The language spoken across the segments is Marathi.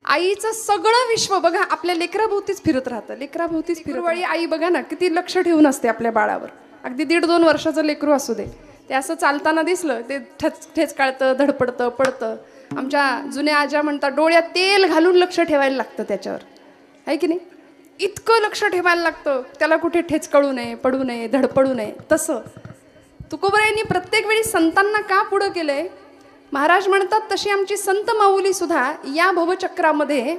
आईचं सगळं विश्व बघा आपल्या लेकराभोवतीच फिरत राहतं, लेकराभोवतीच फिरवाळी आई बघा ना किती लक्ष ठेवून असते आपल्या बाळावर. अगदी 1.5-2 वर्षाचं लेकरू असू दे, ते असं चालताना दिसलं ते ठेचकाळतं, धडपडतं, पडतं. आमच्या जुन्या आज्या म्हणतात डोळ्यात तेल घालून लक्ष ठेवायला लागतं त्याच्यावर, आहे की नाही? इतकं लक्ष ठेवायला लागतं त्याला, कुठे ठेचकाळू नये, पडू नये, धडपडू नये. तसं तुकोबरायांनी प्रत्येक वेळी संतांना का पुढं केलंय? महाराज म्हणतात तशी आमची संत माऊली सुद्धा या भवचक्रामध्ये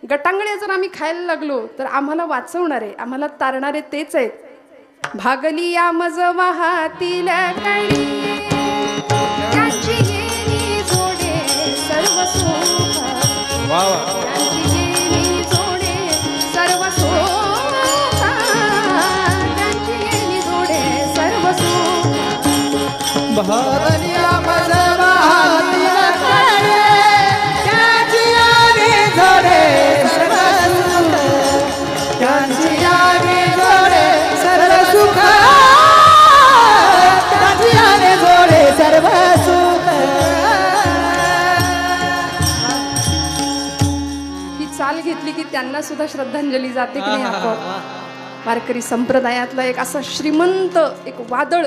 गटांगळे जर आम्ही खायला लागलो तर आम्हाला वाचवणारे, आम्हाला तारणारे तेच आहेत. भागली या मज वाहातील कणी, त्यांची येणी जोडे सर्व सुख, त्यांची येणी जोडे सर्व सुख, त्यांची येणी जोडे सर्व सुख. भागली या मज वाहातील कणी, त्यांची येणी जोडे सर्व सुख, त्यांची येणी जोडे सर्व सुख, त्यांची येणी जोडे सर्व सुख. ही चाल घेतली की त्यांना सुद्धा श्रद्धांजली जाते की नाही आपोआप. वारकरी संप्रदायातलं एक असं श्रीमंत एक वादळ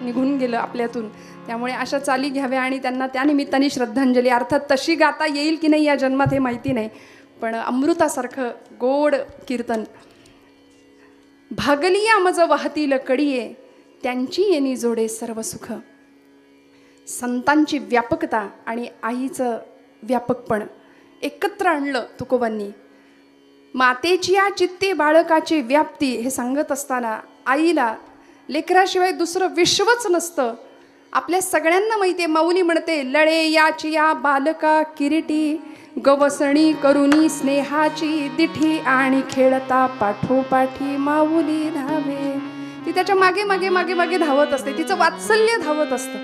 निघून गेलं आपल्यातून. त्यामुळे अशा चाली घ्याव्या आणि त्यांना त्या निमित्ताने श्रद्धांजली. अर्थात तशी गाता येईल की नाही या जन्मात हे माहिती नाही, पण अमृतासारखं गोड कीर्तन. भागली या मज वाहतील कडिये, त्यांची येणी जोडे सर्व सुख. संतांची व्यापकता आणि आईचं व्यापकपण एकत्र आणलं तुकोबांनी. मातेची या चित्ते बाळकाची व्याप्ती हे सांगत असताना आईला लेकराशिवाय दुसरं विश्वच नसतं. आपल्या सगळ्यांना माहिती आहे, माऊली म्हणते लळे याची या बालका किरीटी, गवसणी करुणी स्नेहाची दिठी, आणि खेळता पाठोपाठी माऊली धावे. ती त्याच्या मागे मागे मागे मागे धावत असते, तिचं वात्सल्य धावत असतं.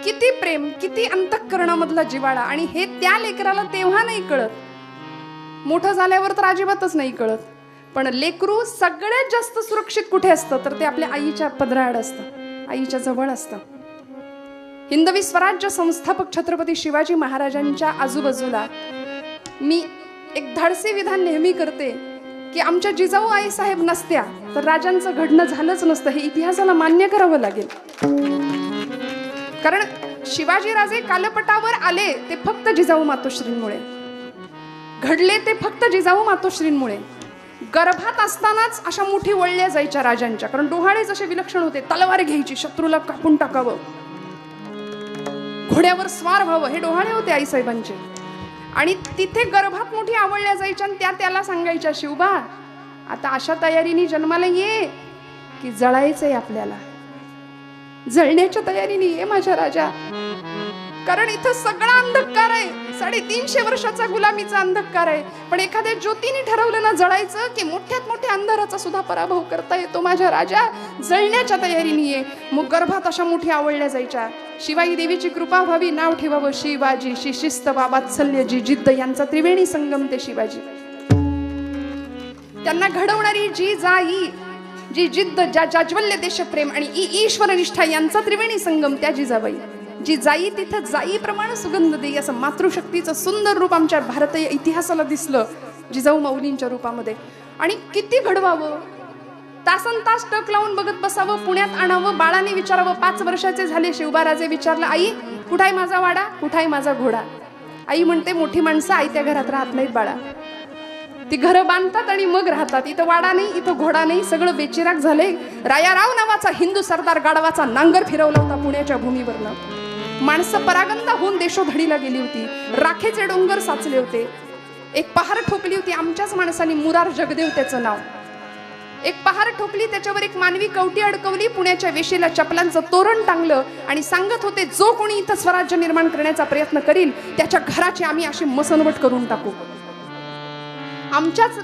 किती प्रेम, किती अंतःकरणामधला जिव्हाळा. आणि हे त्या लेकराला तेव्हा नाही कळत, मोठं झाल्यावर तर अजिबातच नाही कळत. पण लेकरू सगळ्यात जास्त सुरक्षित कुठे असतं तर ते आपल्या आईच्या पदराआड असतं, आईच्या जवळ असतं. हिंदवी स्वराज्य संस्थापक छत्रपती शिवाजी महाराजांच्या आजूबाजूला मी एक धाडसी विधान नेहमी करते की आमच्या जिजाऊ आई साहेब नसत्या तर राजांचं घडणं झालंच नसतं. हे इतिहासाला मान्य करावं लागेल. कारण शिवाजीराजे कालपटावर आले ते फक्त जिजाऊ मातोश्रींमुळे, घडले ते फक्त जिजाऊ मातोश्रींमुळे. गर्भात असतानाच अशा मुठी वळल्या जायच्या राजांच्या, कारण डोहाळे जसे विलक्षण होते. तलवार घ्यायची, शत्रूला कापून टाकावं, घोड्यावर स्वार व्हावं, हे डोहाळे होते आईसाहेबांचे. आणि तिथे गर्भात मुठी आवळल्या जायच्या आणि त्या त्याला सांगायच्या शिवबा आता अशा तयारीने जन्माला ये की जळायचंय आपल्याला, जळण्याच्या तयारीने ये माझ्या राजा. कारण इथं सगळा अंधकार आहे, 350 वर्षाचा गुलामीचा अंधकार आहे. पण एखाद्या ज्योतीने ठरवलं ना जळायचं की मोठ्यात मोठ्या अंधाराचा सुद्धा पराभव करता येतो माझ्या राजा, जळण्याच्या तयारीने ये. मग गर्भात अशा मुठी आवळल्या जायच्या. शिवाई देवीची कृपा व्हावी, नाव ठेवावं शिवाजी. शिस्त वात्सल्य जी जिद्द यांचा त्रिवेणी संगम ते शिवाजी. त्यांना घडवणारी जी जाई, जी जिद्द, जाज्वल्य देशप्रेम आणि ईश्वर निष्ठा यांचा त्रिवेणी संगम त्या जिजाबाई. जी जाई तिथं जाईप्रमाणे सुगंध देई, असं मातृशक्तीचं सुंदर रूप आमच्या भारतीय इतिहासाला दिसलं जिजाऊ माऊलींच्या रूपामध्ये. आणि किती घडवावं, तासन तास टक लावून बघत बसावं, पुण्यात आणावं, बाळाने विचारावं. 5 वर्षाचे झाले, शिवबाराजे विचारलं आई कुठाय माझा वाडा, कुठाय माझा घोडा. आई म्हणते मोठी माणसं आयत्या घरात राहत नाहीत बाळा, ती घरं बांधतात आणि मग राहतात. इथं वाडा नाही, इथं घोडा नाही, सगळं बेचिराग झाले. रायाराव नावाचा हिंदू सरदार गाढवाचा नांगर फिरवला होता पुण्याच्या भूमीवरनं. माणसं परागंदा होऊन देशोधडीला गेली होती, राखेचे डोंगर साचले होते. एक पहार ठोकली होती आमच्याच माणसांनी, मुरार जगदेव त्याचं नाव. एक पहार ठोकली, त्याच्यावर एक मानवी कवटी अडकवली, पुण्याच्या वेशीला चपलांचं तोरण टांगलं आणि सांगत होते जो कोणी इथं स्वराज्य निर्माण करण्याचा प्रयत्न करील त्याच्या घराची आम्ही अशी मसनवट करून टाकू. आमच्याच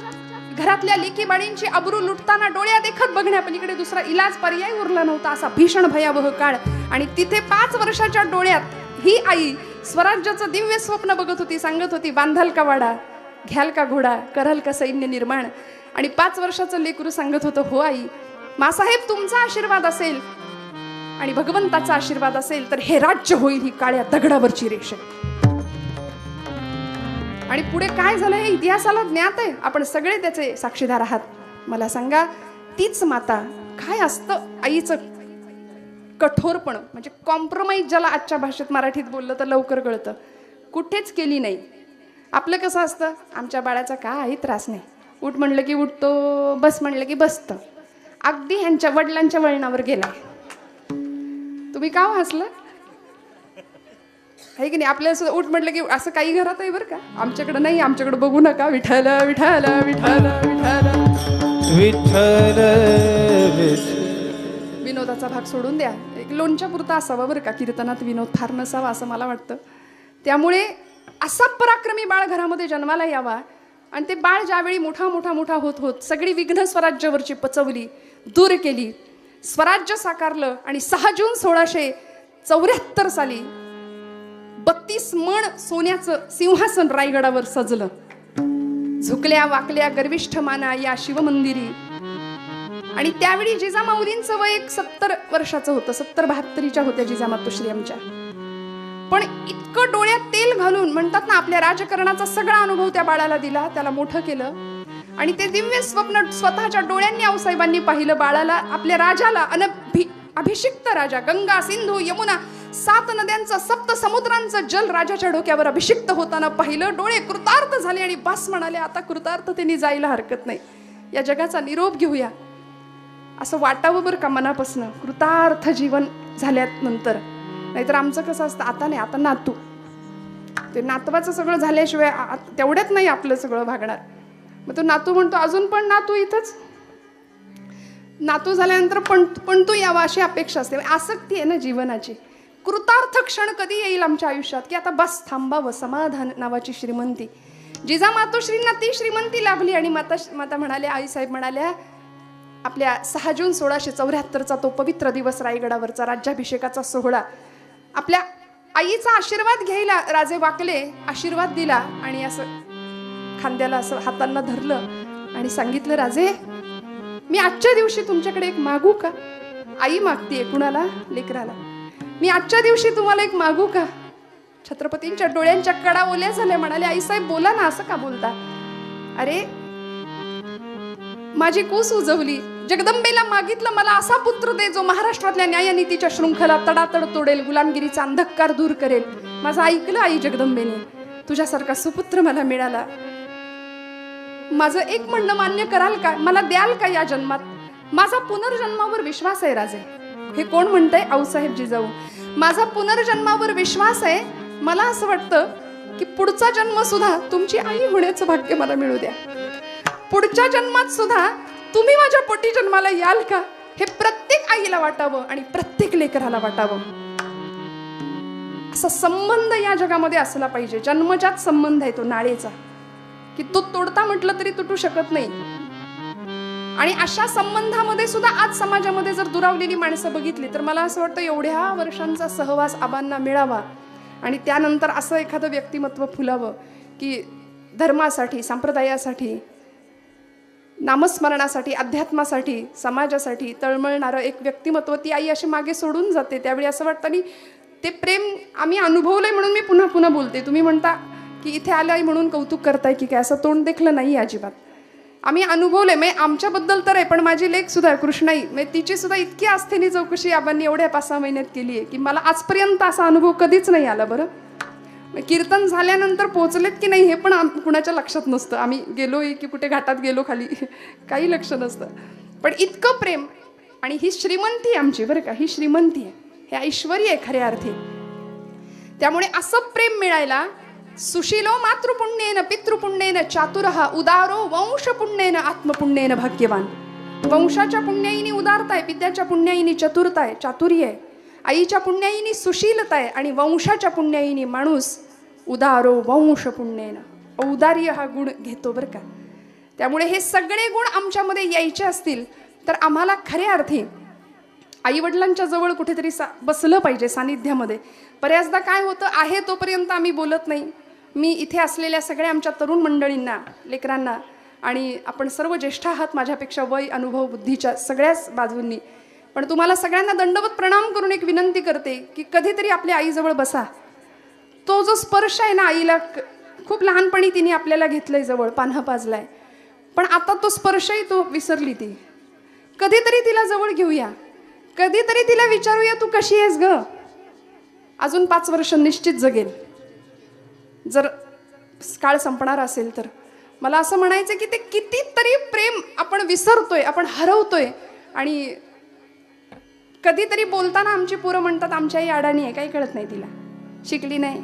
घरातल्या लेकी बाळींची अब्रू लुटताना डोळ्या देखत बघण्यापलीकडे दुसरा इलाज पर्याय उरला नव्हता, असा भीषण भयावह काळ. आणि तिथे 5 वर्षाच्या डोळ्यात ही आई स्वराज्याचं दिव्य स्वप्न बघत होती. सांगत होती बांधाल का वाडा, घ्याल का घोडा, कराल का सैन्य निर्माण. आणि 5 वर्षाचं लेकरू सांगत होतं हो आई, मासाहेब तुमचा आशीर्वाद असेल आणि भगवंताचा आशीर्वाद असेल तर हे राज्य होईल ही काळ्या दगडावरची रेष. आणि पुढे काय झालं हे इतिहासाला ज्ञात आहे, आपण सगळे त्याचे साक्षीदार आहात. मला सांगा, तीच माता, काय असतं आईचं कठोरपण, म्हणजे कॉम्प्रोमाइज ज्याला आजच्या भाषेत मराठीत बोललं तर लवकर कळतं, कुठेच केली नाही. आपलं कसं असतं, आमच्या बाळाचा काही त्रास नाही, उठ म्हणलं की उठतो, बस म्हणलं की बसतं. अगदी ह्यांच्या वडिलांच्या वळणावर गेलाय. तुम्ही का हसलं आहे की नाही? आपल्याला उठ म्हटलं की असं काही घरात आहे बरं का, आमच्याकडे नाही. आमच्याकडे बघू नका. विठ्ठल विठ्ठल विठ्ठल विठ्ठल विठ्ठल. विनोदाचा भाग सोडून द्या, एक लोणच्या पुरता असावा बरं का, कीर्तनात विनोद फार नसावा असं मला वाटतं. त्यामुळे असा पराक्रमी बाळ घरामध्ये जन्माला यावा, आणि ते बाळ ज्यावेळी मोठा मोठा मोठा होत होत सगळी विघ्न स्वराज्यावरची पचवली, दूर केली, स्वराज्य साकारलं, आणि 6 जून 1674 साली 32 मण सोन्याचं सिंहासन रायगडावर सजलं. झुकल्या वाकल्या गर्विष्ठ माना या शिवमंदिरी. आणि त्यावेळी जिजामाऊलींचं वय 70 वर्षाचं होतं, 70-72च्या होत्या जिजामातोश्री आमच्या. पण इतकं डोळ्यात तेल घालून म्हणतात ना, आपल्या राजकारणाचा सगळा अनुभव त्या बाळाला दिला, त्याला मोठं केलं. आणि ते दिव्य स्वप्न स्वतःच्या डोळ्यांनी आऊसाहेबांनी पाहिलं बाळाला, आपल्या राजाला, अभिषिक्त राजा, गंगा सिंधू यमुना 7 नद्यांचं 7 समुद्रांचं जल राजाच्या डोक्यावर अभिषिक्त होताना पाहिलं. डोळे कृतार्थ झाले आणि बस म्हणाले, आता कृतार्थतेने जायला हरकत नाही, या जगाचा निरोप घेऊया, असं वाटावं बरं का मनापासनं, कृतार्थ जीवन झाल्यानंतर. नाहीतर आमचं कसं असतं, आता नाही, आता नातू, ते नातवाचं सगळं झाल्याशिवाय तेवढ्यात नाही आपलं सगळं भागणार. मग तो नातू म्हणतो, अजून पण नातू इथंच, नातू झाल्यानंतर पण तू यावा अशी अपेक्षा असते. आसक्ती आहे ना जीवनाची. कृतार्थ क्षण कधी येईल आमच्या आयुष्यात की आता बस थांबावं, समाधान नावाची श्रीमंती. जिजामातोश्रींना ती श्रीमंती लाभली. आणि माता म्हणाल्या, आईसाहेब म्हणाल्या, आपल्या 6 जून 1674चा तो पवित्र दिवस, रायगडावरचा राज्याभिषेकाचा सोहळा, आपल्या आईचा आशीर्वाद घ्यायला राजे वाकले, आशीर्वाद दिला, आणि असं खांद्याला असं हातांना धरलं आणि सांगितलं, राजे मी आजच्या दिवशी तुमच्याकडे एक मागू का? आई मागतीये कुणाला? लेकराला. मी आजच्या दिवशी तुम्हाला एक मागू का? छत्रपतींच्या डोळ्यांच्या कडा ओल्या झाल्या. म्हणाले, आईसाहेब बोला ना, असं का बोलता? अरे माझी कूस उजवली, जगदंबेला मागितलं, मला असा पुत्र दे जो महाराष्ट्रातल्या न्यायनीतीच्या शृंखला तडातड तोडेल, गुलामगिरीचा अंधकार दूर करेल. माझं ऐकलं आई जगदंबेने, तुझ्यासारखा सुपुत्र मला मिळाला. माझं एक म्हणणं मान्य कराल का? मला द्याल का या जन्मात? माझा पुनर्जन्मावर विश्वास आहे राजे. हे कोण म्हणतंय? आऊसाहेब जिजाऊ. माझा पुनर्जन्मावर विश्वास आहे. मला असं वाटतं की पुढचा जन्म सुद्धा तुमची आई होण्याचं भाग्य मला मिळू द्या. पुढच्या जन्मात सुद्धा तुम्ही माझ्या पोटी जन्माला याल का? हे प्रत्येक आईला वाटावं आणि प्रत्येक लेकराला वाटावं. असा संबंध या जगामध्ये असला पाहिजे. जन्मजात संबंध आहे तो नाळेचा, की तो तोडता म्हटलं तरी तुटू शकत नाही. आणि अशा संबंधामध्ये सुद्धा आज समाजामध्ये जर दुरावलेली माणसं बघितली तर मला असं वाटतं एवढ्या वर्षांचा सहवास आबांना मिळावा आणि त्यानंतर असं एखादं व्यक्तिमत्व फुलावं की धर्मासाठी, संप्रदायासाठी, नामस्मरणासाठी, अध्यात्मासाठी, समाजासाठी तळमळणारं एक व्यक्तिमत्व ती आई अशी मागे सोडून जाते. त्यावेळी असं वाटतं आणि ते प्रेम आम्ही अनुभवलंय म्हणून मी पुन्हा पुन्हा बोलते. तुम्ही म्हणता की इथे आलं म्हणून कौतुक करताय की काय, असं तोंड देखलं नाही अजिबात. आम्ही अनुभवले, म्हणजे आमच्याबद्दल तर आहे, पण माझी लेक सुद्धा कृष्णाई, म्हणजे तिची सुद्धा इतकी आस्थेने चौकशी आबांनी एवढ्या 5-6 महिन्यात केली आहे की मला आजपर्यंत असा अनुभव कधीच नाही आला. बरं, कीर्तन झाल्यानंतर पोहोचलेत की नाही हे पण कुणाच्या लक्षात नसतं. आम्ही गेलोय की कुठे घाटात गेलो खाली, काही लक्ष नसतं. पण इतकं प्रेम आणि ही श्रीमंती आमची, बरं का, ही श्रीमंती आहे, हे ऐश्वर्य आहे खऱ्या अर्थी. त्यामुळे असं प्रेम मिळायला सुशीलो मातृपुण्येन पितृपुण्येन चातुरः उदारो वंशपुण्येन आत्मपुण्येन भाग्यवान. वंशाच्या पुण्याईनी उदारता आहे, पित्याच्या पुण्याईनी चतुरता आहे, चातुर्य आहे, आईच्या पुण्याईनी सुशीलता आहे आणि वंशाच्या पुण्याईनी माणूस उदारो वंशपुण्येन, औदार्य हा गुण घेतो. बरं का, त्यामुळे हे सगळे गुण आमच्यामध्ये यायचे असतील तर आम्हाला खऱ्या अर्थी आईवडिलांच्या जवळ कुठेतरी बसलं पाहिजे सानिध्यामध्ये. बऱ्याचदा काय होतं आहे तोपर्यंत आम्ही बोलत नाही. मी इथे असलेल्या सगळ्या आमच्या तरुण मंडळींना, लेकरांना, आणि आपण सर्व ज्येष्ठ आहात माझ्यापेक्षा वय, अनुभव, बुद्धीच्या सगळ्याच बाजूंनी, पण तुम्हाला सगळ्यांना दंडवत प्रणाम करून एक विनंती करते की कधीतरी आपल्या आईजवळ बसा. तो जो स्पर्श आहे ना आईला खूप लहानपणी तिने आपल्याला घेतलंय जवळ, पान्हा पाजलाय, पण आता तो स्पर्शही तो विसरली ती. कधीतरी तिला जवळ घेऊया, कधीतरी तिला विचारूया तू कशी आहेस ग. अजून 5 वर्ष निश्चित जगेल जर काळ संपणार असेल तर. मला असं म्हणायचं की ते कितीतरी प्रेम आपण विसरतोय, आपण हरवतोय. आणि कधीतरी बोलताना आमची पोरं म्हणतात आमची आई अडाणी आहे, काही कळत नाही तिला, शिकली नाही,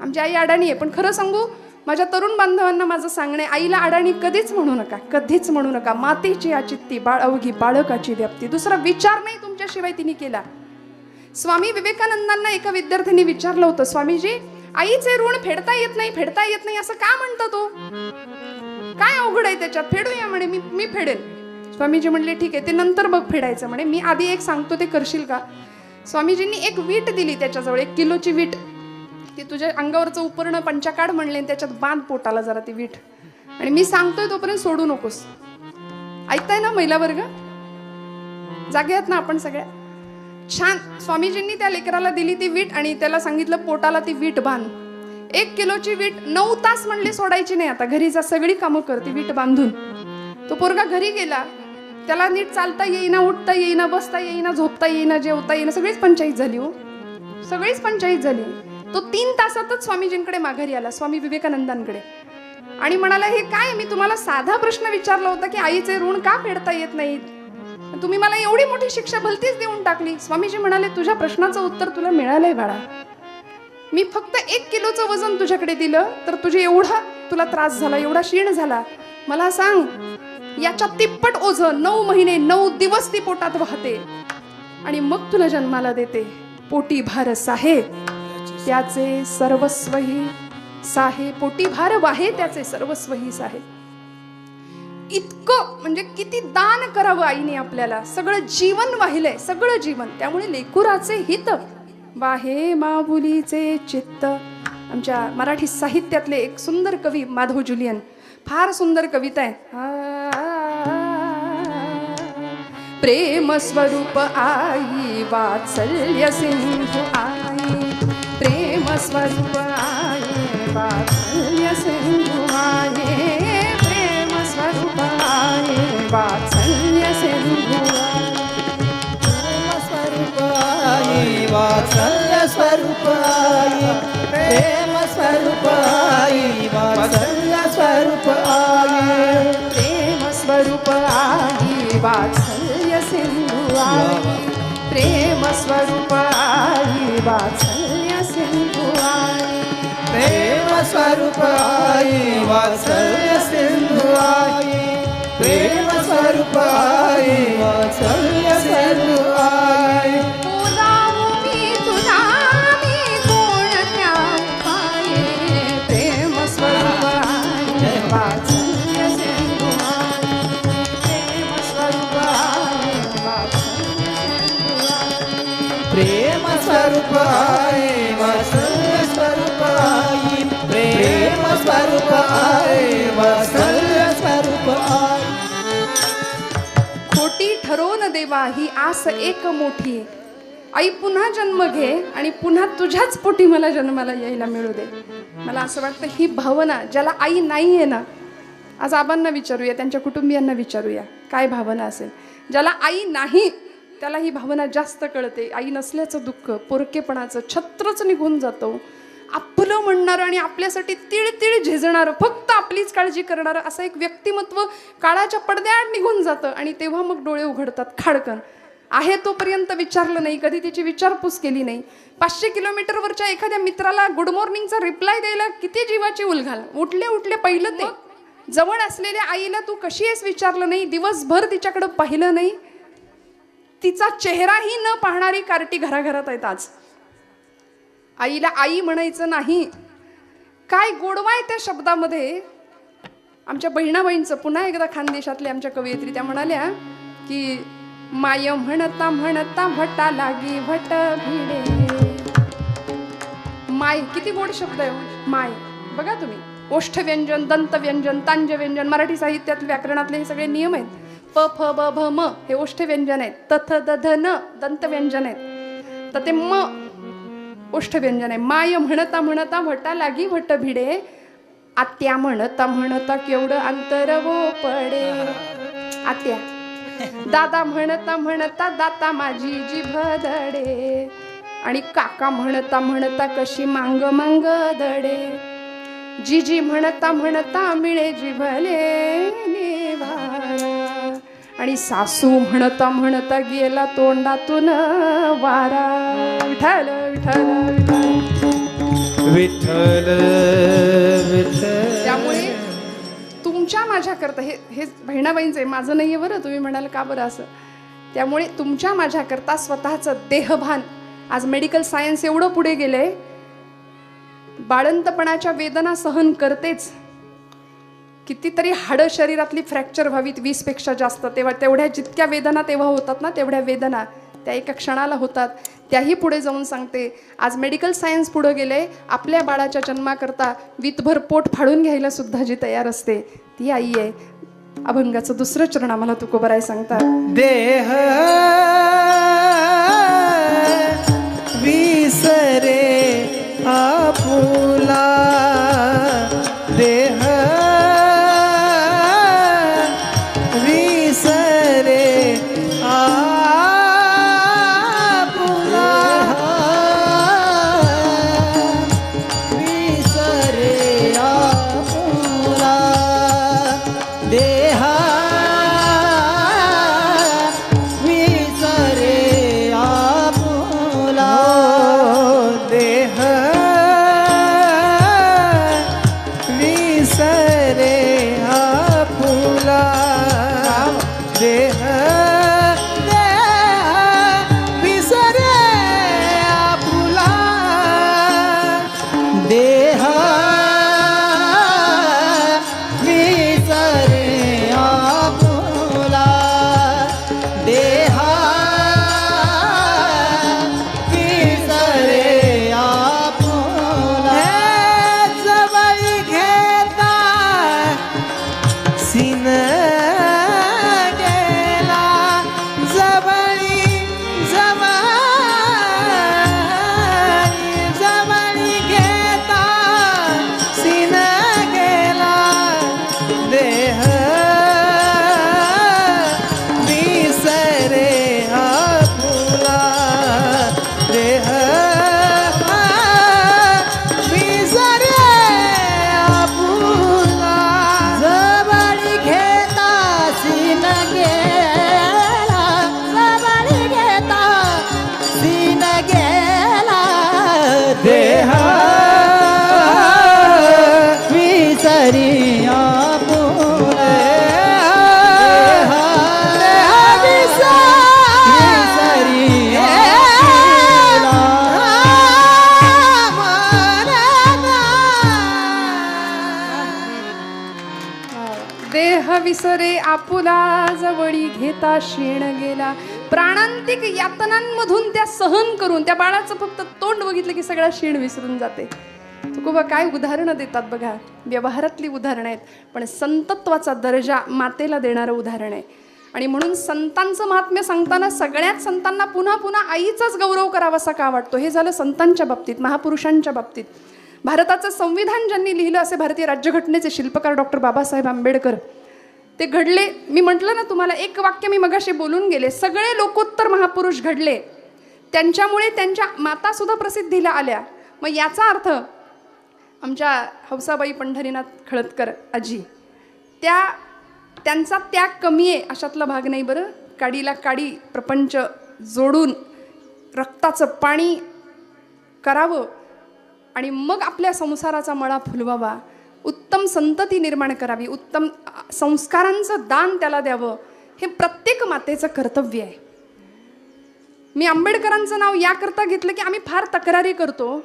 आमची आई अडाणी आहे. पण खरं सांगू, माझ्या तरुण बांधवांना माझं सांगणे, आईला अडाणी कधीच म्हणू नका, कधीच म्हणू नका. मातेची आचित्ती बाळ अवघी बाळकाची व्याप्ती, दुसरा विचार नाही तुमच्याशिवाय तिने केला. स्वामी विवेकानंदांना एका विद्यार्थ्यांनी विचारलं होतं, स्वामीजी आईचे ऋण फेडता येत नाही, फेडता येत नाही असं का म्हणता तो, काय अवघड आहे त्याच्यात, फेडूया म्हणे, मी फेडेल. स्वामीजी म्हणले ठीक आहे, ते नंतर बघ फेडायचं म्हणे, मी आधी एक सांगतो ते करशील का. स्वामीजींनी एक वीट दिली त्याच्याजवळ, 1 किलोची वीट. ती तुझ्या अंगावरचं उपरणं पंचाकाड म्हणले, त्याच्यात बांध पोटाला जरा ती वीट, आणि मी सांगतोय तोपर्यंत सोडू नकोस. ऐकताय ना महिला वर्ग, जागे आहात ना आपण सगळ्या. छान. स्वामीजींनी त्या लेकराला दिली ती वीट आणि त्याला सांगितलं पोटाला ती वीट बांध. 1 किलोची वीट 9 तास म्हणले सोडायची नाही, आता घरी जा सगळी कामं कर ती वीट बांधून. तो पोरगा घरी गेला, त्याला नीट चालता येईना, उठता येईना, बसता येईना, झोपता येईना, जेवता येईना, सगळीच पंचायत झाली हो, सगळीच पंचायत झाली. तो 3 तासातच स्वामीजींकडे माघारी आला, स्वामी विवेकानंदांकडे, आणि म्हणाला हे काय, मी तुम्हाला साधा प्रश्न विचारला होता की आईचे ऋण का फेडता येत नाहीत, तुम्ही मला एवढी मोठी शिक्षा भलतीच देऊन टाकली. स्वामीजी म्हणाले तुझ्या प्रश्नाचं उत्तर तुला मिळालंय बाळा, मी फक्त 1 किलोचं वजन तुझ्याकडे दिलं तर तुझे एवढा तुला त्रास झाला, एवढा क्षीण झाला. मला सांग, याच्या तिप्पट ओझं 9 महिने 9 दिवस ती पोटात वाहते आणि मग तुला जन्माला देते. पोटी भार साहे त्याचे सर्वस्वही साहे, पोटी भार वाहे त्याचे सर्वस्वही साहे. इतकं म्हणजे किती दान करावं आईने आपल्याला, सगळं जीवन वाहिलंय, सगळं जीवन. त्यामुळे लेकुराचे हित वाहे माऊलीचे चित्त. आमच्या मराठी साहित्यातले एक सुंदर कवी माधव जुलियन, फार सुंदर कविता आहे. प्रेम स्वरूप आई वात्सल्य सिंधू आई, प्रेम स्वरूप आई वात्सल्य सिंधू आई, प्रेम स्वरूप आई वात्सल्य सिंधू आई, वात्सल्य स्वरूप आई, प्रेम स्वरूप आई, वात्सल्य स्वरूप आई, प्रेम स्वरूप आई वात्सल्य सिंधू आई, प्रेम स्वरूप आई वात्सल्य सिंधू आई, प्रेम स्वरूप आई, वात्सल्य सिंधू आई, प्रेम स्वरूप आई, वात्सल्य सिंधू आई. बोलावू मी तुला मी कोणत्या पाये, प्रेम स्वरूप आई वात्सल्य सिंधू आई, प्रेम स्वरूप आई वात्सल्य सिंधू आई, प्रेम स्वरूप आई, वात्सल्य स्वरूप आई, प्रेम स्वरूप आई, वात्सल्य स्वरूप आई. खोटी ठरवून देवा ही आस एक मोठी, आई पुन्हा जन्म घे आणि पुन्हा तुझ्याच पोटी मला जन्माला यायला मिळू दे. मला असं वाटतं ही भावना, ज्याला आई नाही आहे ना, आज आबांना विचारूया, त्यांच्या कुटुंबियांना विचारूया काय भावना असेल. ज्याला आई नाही त्याला ही भावना जास्त कळते. आई नसल्याचं दुःख, पोरकेपणाचं छत्रच निघून जातो. आपलं म्हणणारं आणि आपल्यासाठी तिळ तिळ झिजणारं, फक्त आपलीच काळजी करणारं असं एक व्यक्तिमत्व काळाच्या पडद्याआड निघून जातं. आणि तेव्हा मग डोळे उघडतात खाडकन. आहे तोपर्यंत विचारलं नाही, कधी तिची विचारपूस केली नाही. 500 किलोमीटरवरच्या एखाद्या मित्राला गुड मॉर्निंगचा रिप्लाय द्यायला किती जीवाची उलघाल. उठले उठले पहिलं ते. जवळ असलेल्या आईला तू कशी आहेस विचारलं नाही, दिवसभर तिच्याकडं पाहिलं नाही. तिचा चेहराही न पाहणारी कार्टी घराघरात आहेत आज. आईला आई म्हणायचं नाही. काय गोडवा आहे त्या शब्दामध्ये. आमच्या बहिणाबाईंचं पुन्हा एकदा खानदेशातल्या आमच्या कवयित्री त्या म्हणाल्या की माय म्हणता म्हणता भटा लागी भट भिडे. माय किती गोड शब्द आहे माय. बघा तुम्ही, ओष्ठ व्यंजन, दंत व्यंजन, तांज व्यंजन, मराठी साहित्यात व्याकरणातले हे सगळे नियम आहेत. प फ ब भ म हे ओष्ठ व्यंजन आहेत. त थ द ध न दंत व्यंजन आहेत. तर ते म ओष्ठव्यंजन आहे. माय म्हणता म्हणता वटा लागी वट भिडे, आत्या म्हणता म्हणता केवढं अंतर वो पडे. आत्या. दादा म्हणता म्हणता दाता माझी जिभ दडे, आणि काका म्हणता म्हणता कशी मांग मांग दडे. जीजी म्हणता म्हणता मिळे जिभले निवारा, आणि सासू म्हणता म्हणता गेला तोंडातून वारा. विठ्ठल विठ्ठल विठ्ठल विठ्ठल. त्यामुळे तुमच्या माझ्याकरता हे बहिणाबाईंचं आहे, माझं नाही आहे बरं. तुम्ही म्हणाल का बरं असं. त्यामुळे तुमच्या माझ्याकरता स्वतःचं देहभान, आज मेडिकल सायन्स एवढं पुढे गेलंय, बाळंतपणाच्या वेदना सहन करतेच. कितीतरी हाडं शरीरातली फ्रॅक्चर व्हावीत 20 पेक्षा जास्त, तेवढ्या जितक्या वेदना तेव्हा होतात ना, तेवढ्या वेदना त्या एका क्षणाला होतात. त्याही पुढे जाऊन सांगते, आज मेडिकल सायन्स पुढे गेले, आपल्या बाळाच्या जन्माकरता वीतभर पोट फाडून घ्यायला सुद्धा जी तयार असते ती आई आहे. अभंगाचं दुसरं चरण आम्हाला तुकोबराय सांगतात. देह विसरे आपुला, देह विसरे आपुला, विसरे आपुला. देह विसरे आपुला, देह विसरे आपुला, देह विसरे आपुला, देह विसरे आपुला, देह विसरे आपुला. जवळ घेता सीन गेला, जवळी जवळी जवळी घेता सीन गेला, देह विसरे आपुला, देह विसरे आपुला. जवळी घेता सीन गेला, जवळी घेता सीन गेला, देह विसरी आपुला, देह विसरी आपुला. देह विसरे आपुला, जवळी घेता शीण गेला. प्राणांतिक यातनांमधून त्या सहन करून त्या बाळाचं फक्त तोंड बघितलं की सगळा शीण विसरून जाते. तुकोबा काय उदाहरणं देतात बघा. व्यवहारातली उदाहरणं आहेत, पण संतत्वाचा दर्जा मातेला देणारं उदाहरण आहे. आणि म्हणून संतांचं महात्म्य सांगताना सगळ्याच संतांना पुन्हा पुन्हा आईचाच गौरव करावासा का वाटतो. हे झालं संतांच्या बाबतीत, महापुरुषांच्या बाबतीत. भारताचं संविधान ज्यांनी लिहिलं असे भारतीय राज्यघटनेचे शिल्पकार डॉक्टर बाबासाहेब आंबेडकर, ते घडले. मी म्हटलं ना तुम्हाला, एक वाक्य मी मगाशी बोलून गेले, सगळे लोकोत्तर महापुरुष घडले, त्यांच्यामुळे त्यांच्या माता सुद्धा प्रसिद्धीला आल्या. मग याचा अर्थ आमच्या हौसाबाई पंढरीनाथ खळदकर आजी, त्यांचा त्याग कमी आहे अशातला भाग नाही बरं. काडीला काडी प्रपंच जोडून रक्ताचं पाणी करावं आणि मग आपल्या संसाराचा मळा फुलवावा, उत्तम संतती निर्माण करावी, उत्तम संस्कारांचं दान त्याला द्यावं, हे प्रत्येक मातेचं कर्तव्य आहे. मी आंबेडकरांचं नाव याकरता घेतलं की आम्ही फार तक्रारी करतो,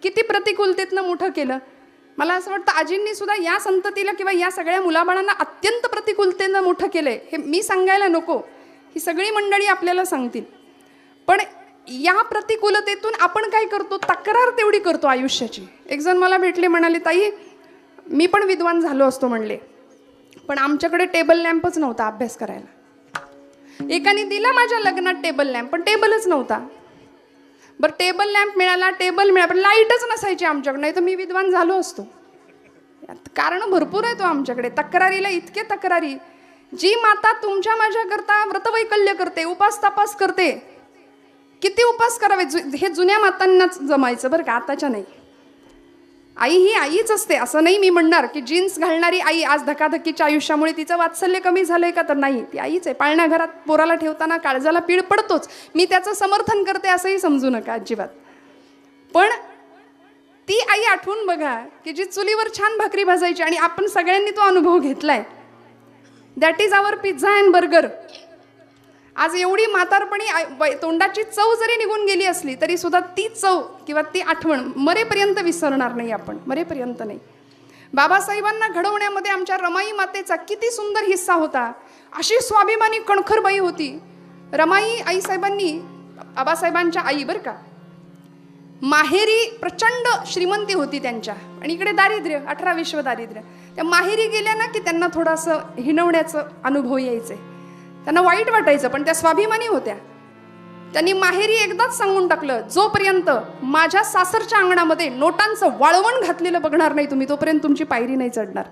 किती प्रतिकूलतेतनं मोठं केलं. मला असं वाटतं आजींनी सुद्धा या संततीला किंवा या सगळ्या मुलाबाळांना अत्यंत प्रतिकूलतेनं मोठं केलंय. हे मी सांगायला नको, ही सगळी मंडळी आपल्याला सांगतील. पण या प्रतिकूलतेतून आपण काय करतो, तक्रार तेवढी करतो आयुष्याची. एक जण मला भेटले, म्हणाले ताई मी पण विद्वान झालो असतो म्हणले, पण आमच्याकडे टेबल लॅम्पच नव्हता अभ्यास करायला. एकाने दिला माझ्या लग्नात टेबल लॅम्प, पण टेबलच नव्हता. बरं टेबल लॅम्प मिळाला, टेबल मिळाला, पण लाईटच नसायची आमच्याकडे, नाही तर मी विद्वान झालो असतो. कारण भरपूर आहे तो आमच्याकडे. तक्रारीला इतके तक्रारी. जी माता तुमच्या माझ्या करता व्रतवैकल्य करते, उपास तपास करते, किती उपास करावे, हे जुन्या मातांनाच जमायचं बरं का, आताच्या नाही. आई ही आईच असते, असं नाही मी म्हणणार की जीन्स घालणारी आई आज धकाधकीच्या आयुष्यामुळे तिचं वात्सल्य कमी झालंय का, तर नाही, ती आईच आहे. पाळण्या घरात पोराला ठेवताना काळजाला पीळ पडतोच, मी त्याचं समर्थन करते असंही समजू नका अजिबात. पण ती आई आठवून बघा की जी चुलीवर छान भाकरी भाजायची, आणि आपण सगळ्यांनी तो अनुभव घेतलाय. That is our pizza and burger. आज एवढी म्हातारपणी तोंडाची चव जरी निघून गेली असली तरी सुद्धा ती चव किंवा ती आठवण मरेपर्यंत विसरणार नाही आपण, मरेपर्यंत नाही. बाबासाहेबांना घडवण्यामध्ये आमच्या रमाई मातेचा किती सुंदर हिस्सा होता. अशी स्वाभिमानी कणखरबाई होती रमाई आईसाहेबांनी. बाबासाहेबांच्या आई बरं का, माहेरी प्रचंड श्रीमंती होती त्यांच्या, आणि इकडे दारिद्र्य, 18-20 दारिद्र्य. त्या माहेरी गेल्या ना की त्यांना थोडंसं हिणवण्याचं अनुभव यायचे, त्यांना वाईट वाटायचं, पण त्या स्वाभिमानी होत्या. त्यांनी माहेरी एकदाच सांगून टाकलं, जोपर्यंत माझ्या सासरच्या अंगणामध्ये नोटांचं वाळवण घातलेलं बघणार नाही तुम्ही, तोपर्यंत तुमची पायरी नाही चढणार.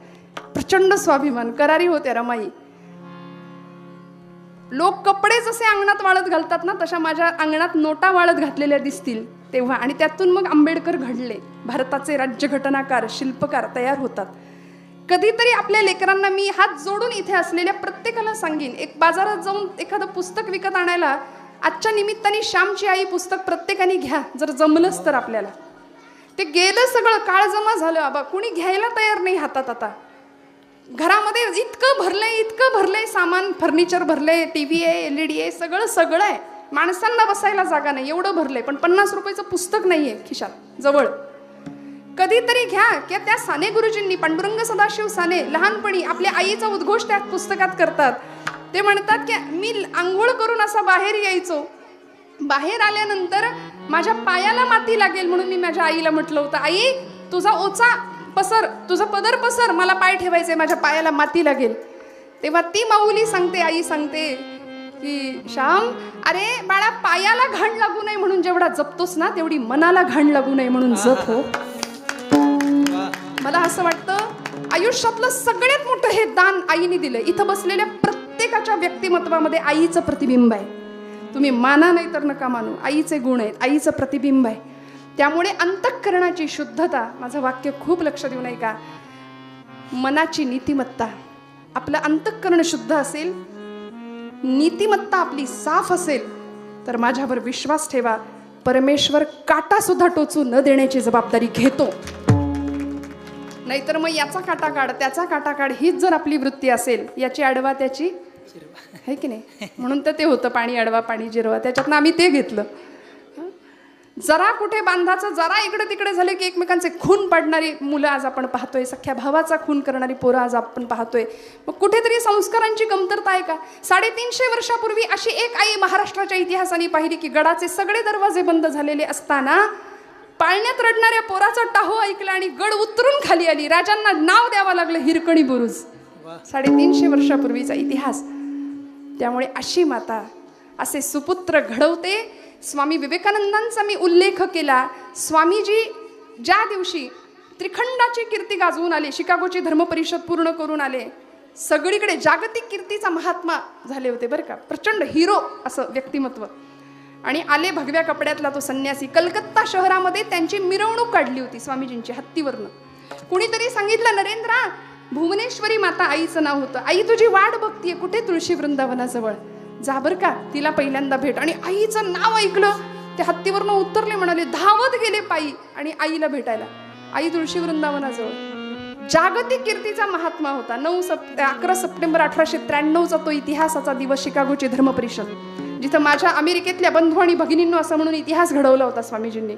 प्रचंड स्वाभिमान, करारी होत्या रमाई. लोक कपडे जसे अंगणात वाळत घालतात ना, तशा माझ्या अंगणात नोटा वाळत घातलेल्या दिसतील तेव्हा. आणि त्यातून मग आंबेडकर घडले, भारताचे राज्यघटनाकार, शिल्पकार तयार होतात. कधीतरी आपल्या लेकरांना मी हात जोडून इथे असलेल्या प्रत्येकाला सांगेन, एक बाजारात जाऊन एखादं पुस्तक विकत आणायला आजच्या निमित्ताने श्यामची आई पुस्तक प्रत्येकाने घ्या, जर जमलंच तर आपल्याला. ते गेलं सगळं, काळ जमा झालं, आबा कुणी घ्यायला तयार नाही हातात. आता घरामध्ये इतकं भरलंय सामान, फर्निचर भरलंय, टीव्ही आहे, LED आहे, सगळं आहे. माणसांना बसायला जागा नाही, एवढं भरलंय, पण 50 रुपयाचं पुस्तक नाहीये खिशात जवळ. कधीतरी घ्या. की त्या साने गुरुजींनी, पांडुरंग सदाशिव साने, लहानपणी आपल्या आईचा उद्घोष त्या पुस्तकात करतात. ते म्हणतात की मी आंघोळ करून असा बाहेर यायचो, बाहेर आल्यानंतर माझ्या पायाला माती लागेल म्हणून मी माझ्या आईला म्हटलं होतं, आई तुझा ओचा पसर, तुझा पदर पसर, मला पाय ठेवायचे, माझ्या पायाला माती लागेल. तेव्हा ती माऊली सांगते, आई सांगते की श्याम, अरे बाळा, पायाला घाण लागू नये म्हणून जेवढा जपतोस ना, तेवढी मनाला घाण लागू नये म्हणून जप हो. मला असं वाटतं आयुष्यातलं सगळ्यात मोठं हे दान आईने दिलं. इथं बसलेल्या प्रत्येकाच्या व्यक्तिमत्वामध्ये आईचं प्रतिबिंब आहे. तुम्ही माना नाही तर नका मानू, आईचे गुण आहेत, आईचं प्रतिबिंब आहे. त्यामुळे अंतःकरणाची शुद्धता, माझं वाक्य खूप लक्ष देऊ नये का, मनाची नीतिमत्ता, आपलं अंतःकरण शुद्ध असेल, नीतिमत्ता आपली साफ असेल, तर माझ्यावर विश्वास ठेवा, परमेश्वर काटा सुद्धा टोचू न देण्याची जबाबदारी घेतो. नाहीतर मग याचा काटा काढ, त्याचा काटा काढ, हीच जर आपली वृत्ती असेल, याची अडवा त्याची आहे की नाही. म्हणून तर ते होतं पाणी अडवा पाणी जिरवा, त्याच्यातनं आम्ही ते घेतलं. जरा कुठे बांधाचं, जरा इकडे तिकडे झाले की एकमेकांचे खून पाडणारी मुलं आज आपण पाहतोय, सख्या भावाचा खून करणारी पोरं आज आपण पाहतोय. मग कुठेतरी संस्कारांची कमतरता आहे का. 350 वर्षापूर्वी अशी एक आई महाराष्ट्राच्या इतिहासाने पाहिली की गडाचे सगळे दरवाजे बंद झालेले असताना पाळण्यात रडणाऱ्या पोराचा टाहो ऐकला आणि गड उतरून खाली आली. राजांना नाव द्यावं लागलं हिरकणी बुरुज. 350 वर्षापूर्वीचा इतिहास. त्यामुळे अशी माता, असे सुपुत्र घडवते. स्वामी विवेकानंदांचा मी उल्लेख केला. स्वामीजी ज्या दिवशी त्रिखंडाची कीर्ती गाजवून आले, शिकागोची धर्मपरिषद पूर्ण करून आले, सगळीकडे जागतिक कीर्तीचा महात्मा झाले होते बरं का, प्रचंड हिरो असं व्यक्तिमत्व. आणि आले भगव्या कपड्यातला तो संन्यासी. कलकत्ता शहरामध्ये त्यांची मिरवणूक काढली होती स्वामीजींची हत्तीवरनं. कुणीतरी सांगितलं, नरेंद्रा, भुवनेश्वरी माता आईचं नाव होतं, आई तुझी वाट बघतीये कुठे, तुळशी वृंदावनाजवळ, जा बर का, तिला पहिल्यांदा भेट. आणि आईचं नाव ऐकलं, ते हत्तीवरनं उतरले, म्हणाले, धावत गेले पायी आणि आईला भेटायला. आई तुळशी वृंदावनाजवळ. जागतिक कीर्तीचा महात्मा होता. 11 सप्टेंबर 1893चा तो इतिहासाचा दिवस, शिकागोची धर्मपरिषद, जिथं माझ्या अमेरिकेतल्या बंधू आणि भगिनींनो असं म्हणून इतिहास घडवला होता स्वामीजींनी.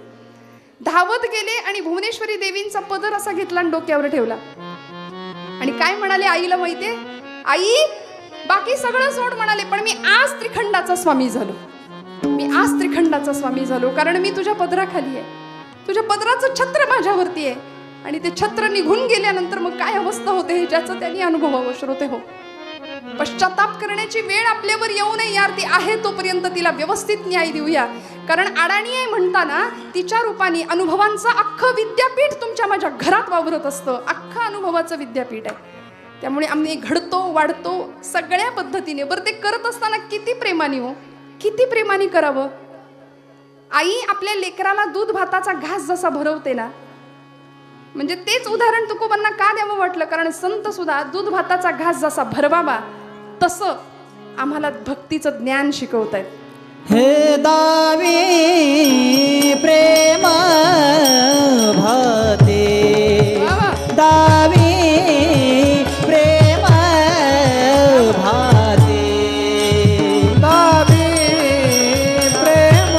धावत गेले आणि भुवनेश्वरी देवींचा पदर असा घेतला आणि डोक्यावर ठेवला. आणि काय म्हणाले आईला माहितीये, आई बाकी सगळं सोड म्हणाले, पण मी आज त्रिखंडाचा स्वामी झालो, मी आज त्रिखंडाचा स्वामी झालो, कारण मी तुझ्या पदराखाली आहे, तुझ्या पदराचं छत्र माझ्यावरती आहे. आणि ते छत्र निघून गेल्यानंतर मग काय अवस्था होते हे ज्याचं त्यांनी अनुभवावं. श्रोते हो, पश्चाताप करण्याची वेळ आपल्यावर येऊ नये यार. ती आहे तोपर्यंत तिला व्यवस्थित न्याय देऊया. कारण अडाणी आहे म्हणताना तिच्या रूपाने अनुभवांचं अख्खं विद्यापीठ तुमच्या माझ्या घरात वावरत असतं. अख्खं अनुभवाचं विद्यापीठ आहे. त्यामुळे आम्ही घडतो वाढतो सगळ्या पद्धतीने. बरं ते करत असताना किती प्रेमाने हो, किती प्रेमाने करावं. आई आपल्या लेकराला दूध भाताचा घास जसा भरवते ना, म्हणजे तेच उदाहरण तुकोबांना का द्यावं वाटलं, कारण संत सुद्धा दूध भाताचा घास जसा भरवावा तसं आम्हाला भक्तीचं ज्ञान शिकवतायत. हे दावी प्रेम भाते, दावी प्रेम भाते, दावी प्रेम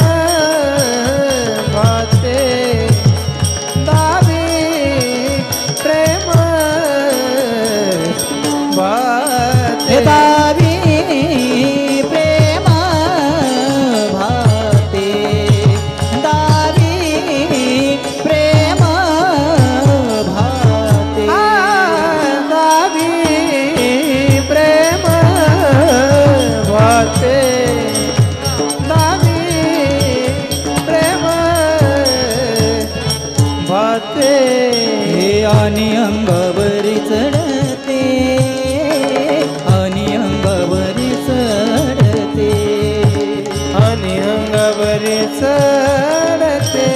भाते, दावी प्रेम भाते, दावी आणि अंगावरी चढते, आणि अंगावरी चढते, आणि अंगावरी चढते,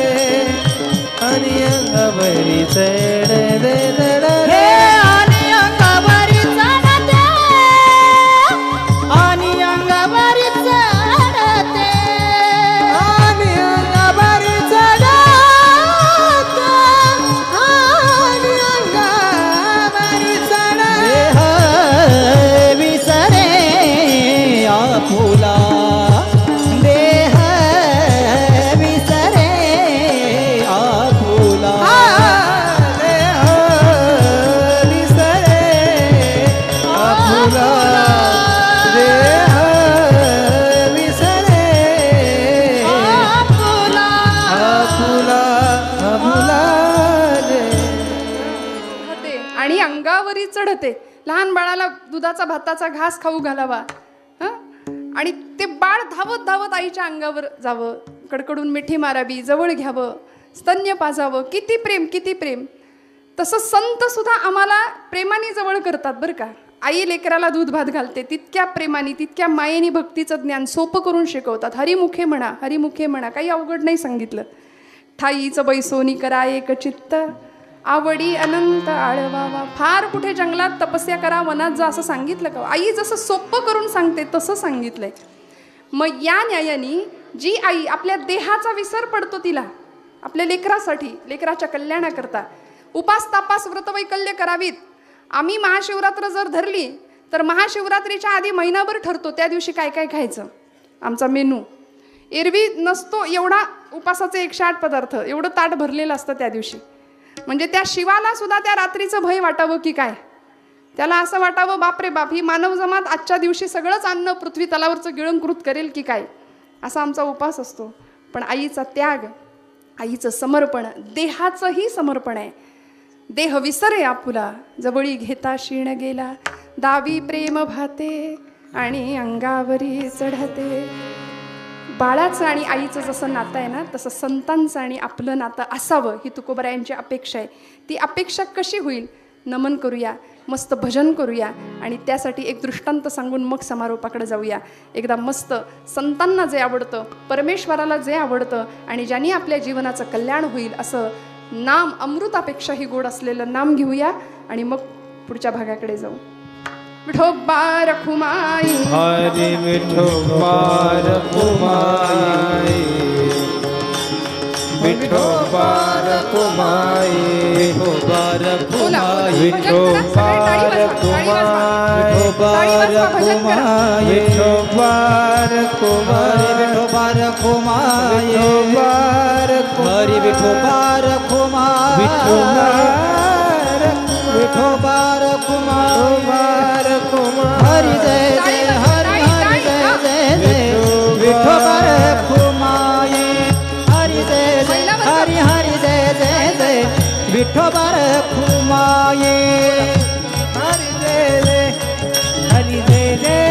आणि अंगावरी चढते, आणि अंगावरी चढते, आणि अंगावरी चढते, आणि अंगावरी चढते, फुला देह विसरे आपुला, देह विसरे आपुला, देह विसरे आपुला, आपुला, आपुला आणि अंगावरी चढते. लहान बाळाला दुधाचा भाताचा घास खाऊ घालावा आणि ते बाळ धावत धावत आईच्या अंगावर जावं, कडकडून मिठी मारावी, जवळ घ्यावं, स्तन्य पाजावं. किती प्रेम, किती प्रेम. तसं संत सुद्धा आम्हाला प्रेमाने जवळ करतात बरं का. आई लेकराला दूध भात घालते तितक्या प्रेमाने, तितक्या मायेने भक्तीचं ज्ञान सोपं करून शिकवतात. हरिमुखे म्हणा, हरिमुखे म्हणा, काही अवघड नाही सांगितलं. ठाईचं बैसोनी करा एक चित्त, आवडी अनंत आळवावा. फार कुठे जंगलात तपस्या करा, वनात जा असं सांगितलं का? आई जसं सोपं करून सांगते तसं सांगितलंय. मग या न्यायाने जी आई आपल्या देहाचा विसर पडतो तिला आपल्या लेकरासाठी, लेकराच्या कल्याणाकरता उपास तापास व्रतवैकल्य करावीत. आम्ही महाशिवरात्र जर धरली तर महाशिवरात्रीच्या आधी महिनाभर ठरतो त्या दिवशी काय काय खायचं. आमचा मेनू एरवी नसतो एवढा, उपासाचे 108 पदार्थ, एवढं ताट भरलेलं असतं त्या दिवशी. म्हणजे त्या शिवाला सुद्धा त्या रात्रीचं भय वाटावं की काय. त्याला असं वाटावं बापरे बाप, ही मानव जमात आजच्या दिवशी सगळंच अन्न पृथ्वी तलावरचं गिळंकृत करेल की काय, असा आमचा उपास असतो. पण आईचा त्याग, आईचं समर्पण, देहाचंही समर्पण आहे. देह विसरे आपुला, जवळी घेता क्षीण गेला, दावी प्रेम भाते आणि अंगावरी चढते. बाळाचं आणि आईचं जसं नातं आहे ना, तसं संतांचं आणि आपलं नातं असावं ही तुकोबरायांची अपेक्षा आहे. ती अपेक्षा कशी होईल? नमन करूया, मस्त भजन करूया आणि त्यासाठी एक दृष्टांत सांगून मग समारोपाकडे जाऊया. एकदा मस्त संतांना जे आवडतं, परमेश्वराला जे आवडतं आणि ज्यांनी आपल्या जीवनाचं कल्याण होईल असं नाम, अमृतापेक्षाही गोड असलेलं नाम घेऊया आणि मग पुढच्या भागाकडे जाऊ. विठोबा रखुमाई, हरी विठोबा रखुमाई, विठोबा रखुमाई, विठोबा रखुमाई, विठोबा रखुमाई, विठोबा रखुमाई, विठोबा रखुमाई, विठोबा रखुमाई, हरी विठोबा रखुमाई, विठोबा रखुमाई, हरि जय जय हरि हरि जय जय जय विठोबा रखुमाई, हरि जय जय हरि हरि जय जय जय विठोबा रखुमाई, हरि जय जय हरि जय जय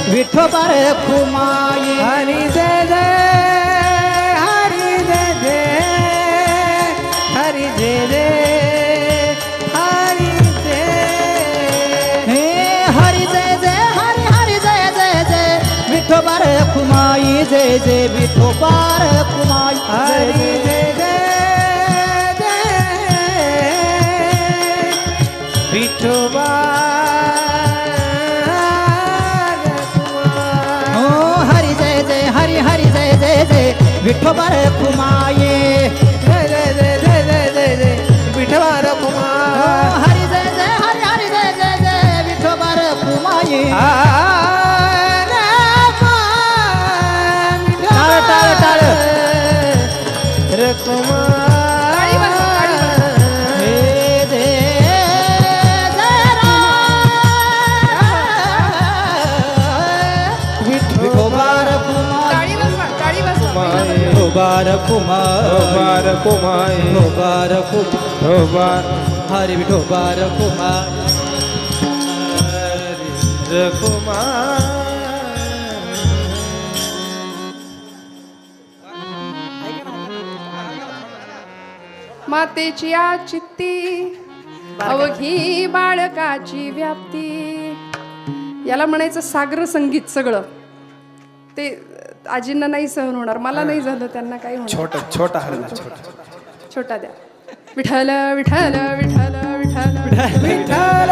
विठोबा रखुमाई हरी जय जय हरी जय जय हरी जय जय हरी जय हे हरी जय जय हरी हरी जय जय जय विठोबा रखुमाई जय जय विठोबा रखुमाई हरी जय जय जय विठोबा हो हरी जय जय हरी हरी जय जय जय विठोबा रखुमाई जय जय जय जय जय जय जय विठोबा रखुमाई हरी जय जय हरी हरी जय जय जय विठोबा रखुमाई टाळ टाळ टाळी वाजवा, टाळी वाजवा. हे जय जय विठोबा रखुमाई टाळी वाजवा, टाळी वाजवा. विठोबा रखुमाई विठोबा रखुमाई हरी विठोबा रखुमाई मातेची आचित्ती अवघी बाळकाची व्याप्ती. याला म्हणायचं सागर संगीत सगळं. ते आजींना नाही सहन होणार, मला नाही झालं, त्यांना काही होणार. छोटा छोटा हरला छोटा छोटा द्या. विठ्ठल विठ्ठल विठ्ठल विठ्ठल विठ्ठल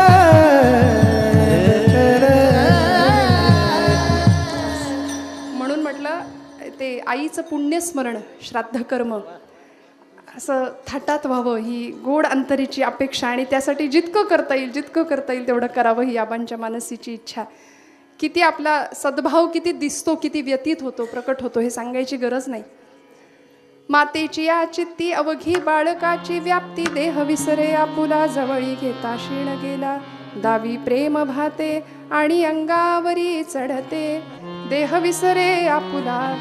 म्हणून म्हटलं ते आईचं पुण्यस्मरण श्राद्ध कर्म असं थाटात व्हावं, ही गोड अंतरीची अपेक्षा. आणि त्यासाठी जितकं करता येईल तेवढं करावं, ही आबांच्या मानसीची इच्छा. किती आपला सद्भाव किती दिसतो, किती व्यतीत होतो, प्रकट होतो, हे सांगायची गरज नाही. मातेची आचित्ती अवघी बाळकाची व्याप्ती. देह विसरे आपुला जवळी घेता क्षीण गेला. दावी प्रेम भाते आणि अंगावरी चढते. देह विसरे आपुला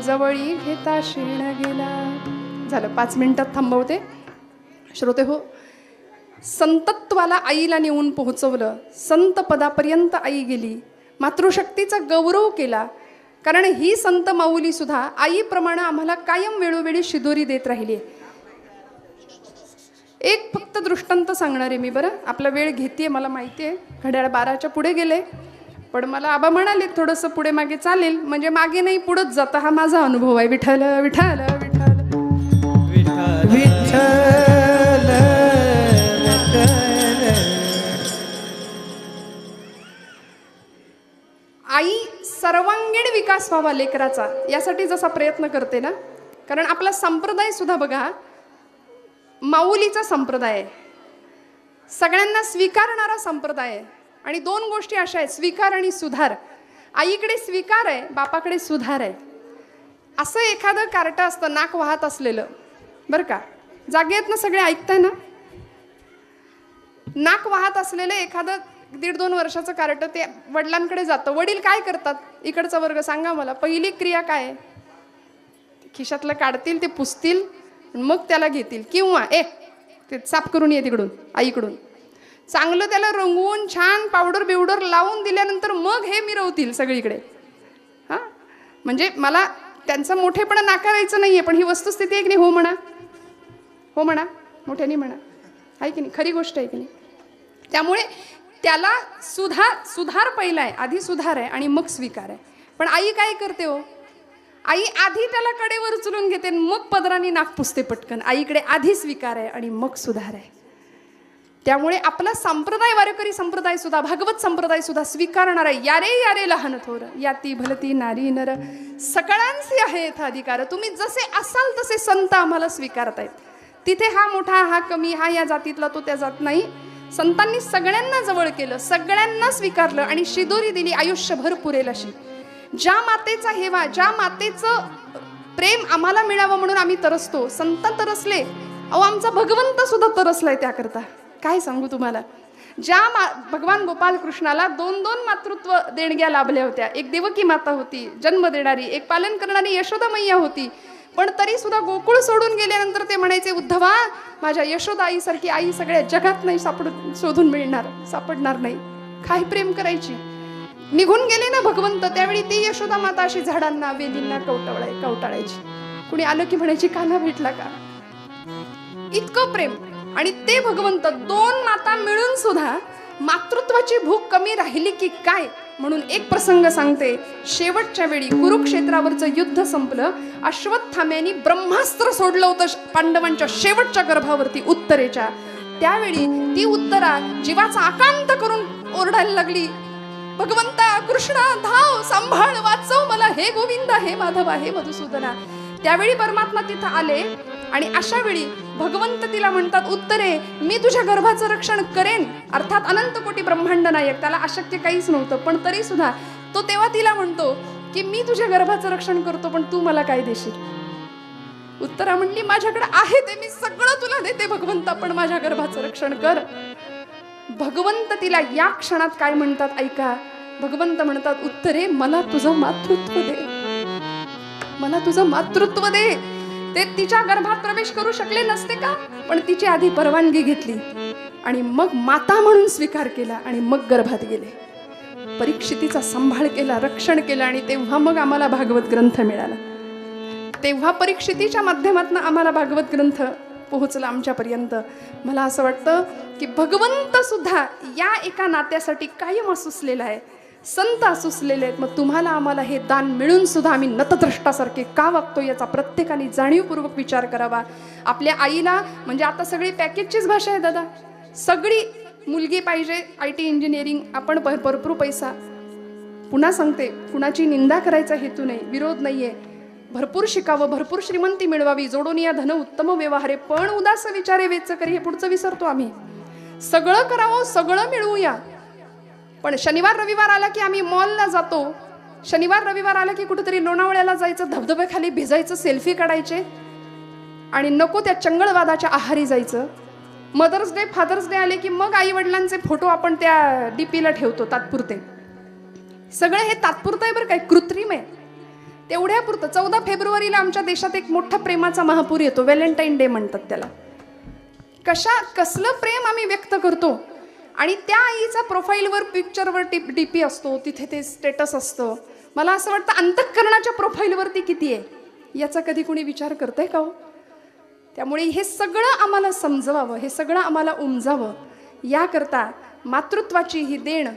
जवळी घेता क्षीण गेला. झालं, 5 मिनिटात थांबवते. श्रोते हो, संतत्वाला आईला नेऊन पोहोचवलं. संत पदापर्यंत आई गेली. मातृशक्तीचा गौरव केला. कारण ही संत माऊली सुद्धा आईप्रमाणे आम्हाला कायम वेळोवेळी शिदोरी देत राहिली. एक फक्त दृष्टांत सांगणार आहे मी, बरं. आपला वेळ घेते मला माहिती आहे, घड्याळ 12च्या पुढे गेले. पण मला आबा म्हणाले थोडंसं पुढे मागे चालेल, म्हणजे मागे नाही पुढंच जाता, हा माझा अनुभव आहे. विठ्ठल विठ्ठल विठ्ठल विठ्ठल आई सर्वांगीण विकास व्हावा लेकराचा, यासाठी जसा प्रयत्न करते ना. कारण आपला संप्रदाय सुद्धा बघा, माऊलीचा संप्रदाय आहे, सगळ्यांना स्वीकारणारा संप्रदाय आहे. आणि 2 गोष्टी अशा आहेत, स्वीकार आणि सुधार. आईकडे स्वीकार आहे, बापाकडे सुधार आहे. असं एखादं कार्टं असतं नाक वाहत असलेलं, बरं का, जागे आहेत ना सगळे, ऐकताय ना. नाक वाहत असलेलं एखादं 1.5-2 वर्षाचं कार्ट ते वडिलांकडे जातं. वडील काय करतात, इकडचा वर्ग सांगा मला, पहिली क्रिया काय आहे? खिशातलं काढतील, ते पुसतील, मग त्याला घेतील. किंवा ते साफ करून ये तिकडून, आईकडून चांगलं त्याला रंगवून छान पावडर बिवडर लावून दिल्यानंतर मग हे मिरवतील सगळीकडे. हां, म्हणजे मला त्यांचा मोठेपणा नाकारायचं नाही आहे, पण ही वस्तुस्थिती आहे की नाही. हो म्हणा, हो म्हणा, मोठ्याने म्हणा, आहे की नाही, खरी गोष्ट आहे की नाही. त्यामुळे त्याला सुधार पहिला आहे, आधी सुधार आहे आणि मग स्वीकार आहे. पण आई काय करते हो, आई आधी त्याला कडेवर उचलून घेते, मग पदराने नाक पुसते पटकन. आईकडे आधी स्वीकार आहे आणि मग सुधार आहे. त्यामुळे आपला संप्रदाय, वारकरी संप्रदाय सुद्धा, भागवत संप्रदाय सुद्धा स्वीकारणार आहे. यारे यारे लहान थोर, याती भलती नारी नर, सकळांसी आहे येथ अधिकार. तुम्ही जसे असाल तसे संत आम्हाला स्वीकारतायत. तिथे हा मोठा, हा कमी, हा या जातीतला, तो त्या जात नाही. संतांनी सगळ्यांना जवळ केलं, सगळ्यांना स्वीकारलं आणि शिदोरी दिली आयुष्यभर पुरेल अशी. ज्या मातेचा हेवा, ज्या मातेचं प्रेम आम्हाला मिळावं म्हणून आम्ही तरसतो. संत तरसले, अहो आमचा भगवंत सुद्धा तरसलाय त्याकरता. काय सांगू तुम्हाला. ज्या भगवान गोपाल कृष्णाला 2-2 मातृत्व देणग्या लाभल्या होत्या. एक देवकी माता होती जन्म देणारी, एक पालन करणारी यशोदा मैया होती. पण तरी सुद्धा गोकुळ सोडून गेल्यानंतर ते म्हणायचे, उद्धवा माझ्या यशोदा आईसारखी आई सगळ्या जगात नाही सापडणार नाही. काय प्रेम करायची. निघून गेले ना भगवंत, त्यावेळी ती यशोदा माता अशी झाडांना वेलींना कवटाळायची. कुणी आलं की म्हणायची कान्हा भेटला का. इतकं प्रेम. आणि ते भगवंत दोन माता मिळून सुद्धा मातृत्वाची भूक कमी राहिली की काय म्हणून एक प्रसंग सांगते. शेवटच्या वेळी कुरुक्षेत्रावरचं युद्ध संपलं. अश्वत्थाम्यानी ब्रह्मास्त्र सोडलं होतं पांडवांच्या शेवटच्या गर्भावरती उत्तरेच्या. त्यावेळी ती उत्तरा जीवाचा आकांत करून ओरडायला लागली, भगवंता कृष्णा धाव, सांभाळ, वाचव मला, हे गोविंदा, हे माधवा, हे मधुसूदना. त्यावेळी परमात्मा तिथं आले आणि अशा वेळी भगवंत तिला म्हणतात, उत्तरे मी तुझ्या गर्भाचं रक्षण करेन. अर्थात अनंत कोटी ब्रह्मांड नायक, त्याला अशक्य काहीच नव्हतं, पण तरी सुद्धा तो तेव्हा तिला म्हणतो की मी तुझ्या गर्भाचं रक्षण करतो, पण तू मला काय देशील. उत्तरा म्हणली, माझ्याकडे आहे ते मी सगळं तुला देते भगवंता, पण माझ्या गर्भाचं रक्षण कर. भगवंत तिला या क्षणात काय म्हणतात ऐका. भगवंत म्हणतात, उत्तरे मला तुझं मातृत्व दे, मला तुझं मातृत्व दे. ते तिच्या गर्भात प्रवेश करू शकले नसते का, पण तिची आधी परवानगी घेतली आणि मग माता म्हणून स्वीकार केला आणि मग गर्भात गेले. परीक्षितीचा सांभाळ केला, रक्षण केलं आणि तेव्हा मग आम्हाला भागवत ग्रंथ मिळाला. तेव्हा परीक्षितीच्या माध्यमातून आम्हाला भागवत ग्रंथ पोहोचला आमच्यापर्यंत. मला असं वाटतं की भगवंत सुद्धा या एका नात्यासाठी कायम असुसलेला आहे, संत असुसलेले आहेत. मग तुम्हाला आम्हाला हे दान मिळून सुद्धा आम्ही नतद्रष्टासारखे का वागतो याचा प्रत्येकाने जाणीवपूर्वक विचार करावा. आपल्या आईला म्हणजे आता सगळी पॅकेजचीच भाषा आहे दादा, सगळी मुलगी पाहिजे IT इंजिनिअरिंग, आपण भरपूर पैसा. पुन्हा सांगते, कुणाची निंदा करायचा हेतू नाही, विरोध नाहीये. भरपूर शिकावं, भरपूर श्रीमंती मिळवावी, जोडून या धन उत्तम व्यवहारे, पण उदास विचारे वेच करी, हे पुढचं विसरतो आम्ही. सगळं करावं, सगळं मिळवूया, पण शनिवार रविवार आला की आम्ही मॉलला जातो, शनिवार रविवार आला की कुठेतरी लोणावळ्याला जायचं, धबधब्याखाली भिजायचं, सेल्फी काढायचे आणि नको त्या चंगळवादाच्या आहारी जायचं. मदर्स डे, फादर्स डे आले की मग आई वडिलांचे फोटो आपण त्या DP ला ठेवतो तात्पुरते. सगळं हे तात्पुरतं आहे बरं, काय कृत्रिम आहे, तेवढ्यापुरतं. 14 फेब्रुवारीला आमच्या देशात एक मोठा प्रेमाचा महापूर येतो, व्हॅलेंटाईन डे म्हणतात त्याला. कसलं प्रेम आम्ही व्यक्त करतो. आणि त्या आईचा प्रोफाईलवर पिक्चरवर DP असतो, तिथे ते स्टेटस असतं. मला असं वाटतं अंतःकरणाच्या प्रोफाईलवरती किती आहे याचा कधी कोणी विचार करतंय का हो. त्यामुळे हे सगळं आम्हाला समजवावं, हे सगळं आम्हाला उमजावं, याकरता मातृत्वाची ही देण,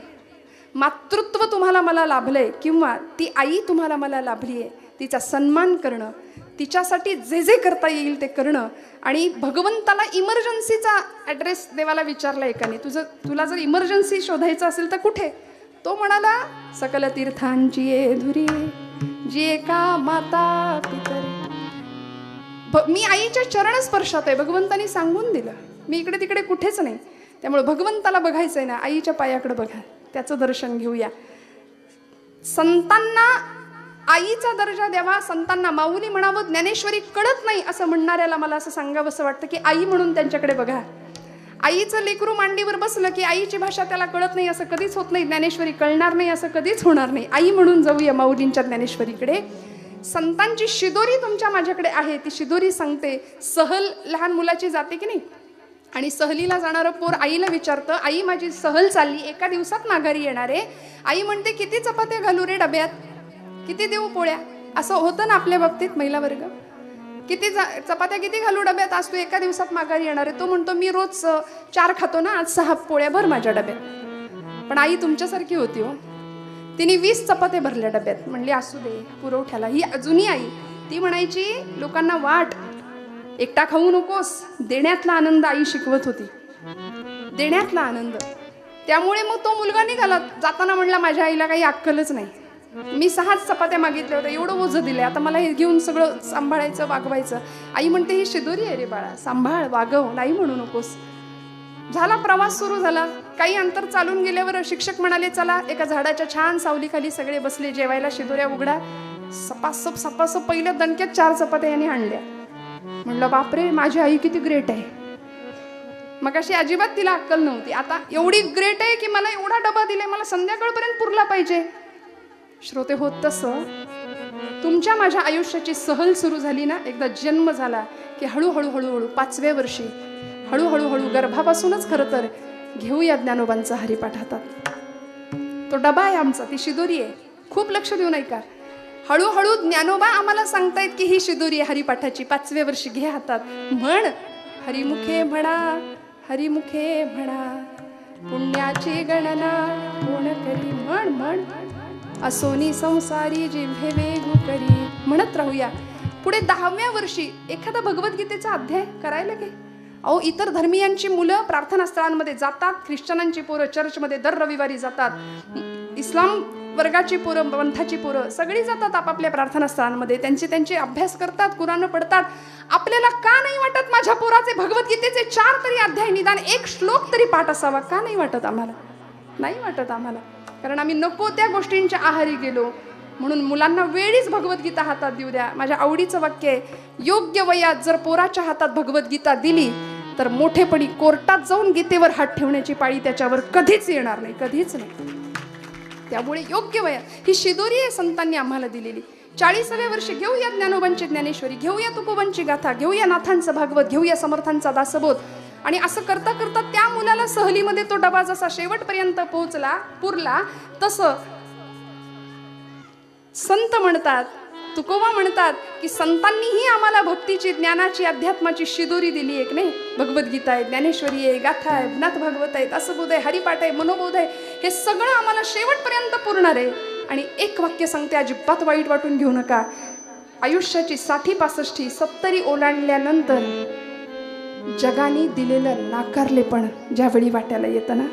मातृत्व तुम्हाला मला लाभलंय किंवा ती आई तुम्हाला मला लाभली आहे, तिचा सन्मान करणं, तिच्यासाठी जे जे करता येईल ते करणं. आणि भगवंताला इमर्जन्सीचा ॲड्रेस देवाला विचारला एकाने, तुला जर इमर्जन्सी शोधायचं असेल तर कुठे. तो म्हणाला, सकल तीर्थांची ये धुरी जी एका माता पितरी. मी आईच्या चरण स्पर्शात आहे, भगवंतानी सांगून दिलं, मी इकडे तिकडे कुठेच नाही. त्यामुळे भगवंताला बघायचंय ना, आईच्या पायाकडे बघा, त्याचं दर्शन घेऊया. संतांना आईचा दर्जा द्यावा, संतांना माऊली म्हणावं. ज्ञानेश्वरी कळत नाही असं म्हणणाऱ्याला मला असं सांगावं असं वाटतं की आई म्हणून त्यांच्याकडे बघा. आईचं लेकरू मांडीवर बसलं की आईची भाषा त्याला कळत नाही असं कधीच होत नाही, ज्ञानेश्वरी कळणार नाही असं कधीच होणार नाही. आई म्हणून जाऊया माऊलींच्या ज्ञानेश्वरीकडे. संतांची शिदोरी तुमच्या माझ्याकडे आहे, ती शिदोरी सांगते. सहल लहान मुलाची जाते की नाही, आणि सहलीला जाणारं पोर आईला विचारतं, आई माझी सहल चालली, एका दिवसात माघारी येणार आहे. आई म्हणते, किती चपात्या घालू रे डब्यात, किती देऊ पोळ्या. असं होतं ना आपल्या बाबतीत महिला वर्ग, किती चपात्या किती घालू डब्यात, आज तू एका दिवसात माघारी येणार आहे. तो म्हणतो, मी रोज 4 खातो ना, आज 6 पोळ्या भर माझ्या डब्यात. पण आई तुमच्यासारखी होती हो, तिने 20 चपात्या भरल्या डब्यात. म्हणली असू दे पुरवठ्याला. ही जुनी आई, ती म्हणायची लोकांना वाट, एकटा खाऊ नकोस. देण्यातला आनंद आई शिकवत होती, देण्यातला आनंद. त्यामुळे मग तो मुलगा निघाला जाताना, म्हणला माझ्या आईला काही अक्कलच नाही, मी 6 चपात्या मागितल्या होत्या, एवढं ओझं दिलंय, आता मला हे घेऊन सगळं सांभाळायचं, वागवायचं. आई म्हणते, ही शिदोरी आहे रे बाळा, सांभाळ, वागव, नाही म्हणू नकोस. झाला प्रवास सुरू झाला. काही अंतर चालून गेल्यावर शिक्षक म्हणाले, चला एका झाडाच्या छान सावलीखाली सगळे बसले जेवायला, शिदोऱ्या उघडा. सपासप पहिल्या दणक्यात 4 चपात्या यांनी आणल्या. म्हणलं बापरे, माझी आई किती ग्रेट आहे. मग अशी अजिबात तिला अक्कल नव्हती, आता एवढी ग्रेट आहे की मला एवढा डबा दिलाय, मला संध्याकाळपर्यंत पुरला पाहिजे. श्रोते, होत तसं तुमच्या माझ्या आयुष्याची सहल सुरू झाली ना, एकदा जन्म झाला की हळूहळू 5व्या वर्षी हळूहळू गर्भापासूनच खरं तर घेऊया ज्ञानोबांचा हरिपाठ हातात. तो डबा आहे आमचा, ती शिदोरी आहे. खूप लक्ष देऊन ऐका. हळूहळू ज्ञानोबा आम्हाला सांगतायत की ही शिदोरी आहे हरिपाठाची. 5व्या वर्षी घे हातात, म्हण हरिमुखे म्हणा, हरिमुखे म्हणा, पुण्याची गणना कोण करी. म्हण म्हण असोनी संसारी जिव्हे वेगू करी. म्हणत राहूया. पुढे 10व्या वर्षी एखादा भगवद्गीतेचा अध्याय करायला घे. अहो, इतर धर्मीयांची मुलं प्रार्थनास्थळांमध्ये जातात, ख्रिश्चनांची पोरं चर्चमध्ये दर रविवारी जातात, इस्लाम वर्गाची पोरं, पंथाची पोरं सगळी जातात आपापल्या प्रार्थनास्थळांमध्ये, त्यांचे अभ्यास करतात, कुराण पडतात. आपल्याला का नाही वाटत माझ्या पोराचे भगवद्गीतेचे 4 तरी अध्याय, निदान 1 श्लोक तरी पाठ असावा? का नाही वाटत आम्हाला? नाही वाटत आम्हाला, कारण आम्ही नको त्या गोष्टींच्या आहारी गेलो. म्हणून मुलांना वेळीच भगवद्गीता हातात देऊ द्या. माझ्या आवडीचं वाक्य आहे, योग्य वयात जर पोराच्या हातात भगवद्गीता दिली तर मोठेपणी कोर्टात जाऊन गीतेवर हात ठेवण्याची पाळी त्याच्यावर कधीच येणार नाही, कधीच नाही. त्यामुळे योग्य वयात ही शिदोरी आहे संतांनी आम्हाला दिलेली. 40व्या वर्षी घेऊया ज्ञानोबांची ज्ञानेश्वरी, घेऊया तुकोबांची गाथा, घेऊया नाथांचं भागवत, घेऊया समर्थांचा दासबोध. आणि असं करता करता त्या मुलाला सहलीमध्ये तो डबा जसा शेवटपर्यंत पुरला, तसं संत म्हणतात, तुकोबा म्हणतात की संतांनीही आम्हाला भक्तीची, ज्ञानाची, अध्यात्माची शिदोरी दिली एक नाही. भगवद्गीता आहे, ज्ञानेश्वरी आहे, गाथा आहे, नाथ भागवत आहे, दासबोध आहे, हरिपाठ आहे, मनोबोध आहे. हे सगळं आम्हाला शेवटपर्यंत पुरणार आहे. आणि एक वाक्य सांगते, अजिबात वाईट वाटून घेऊ नका. आयुष्याची 60-65 70 ओलांडल्यानंतर जगाने दिलेलं नाकारलेपण ज्यावेळी वाट्याला येतं ना,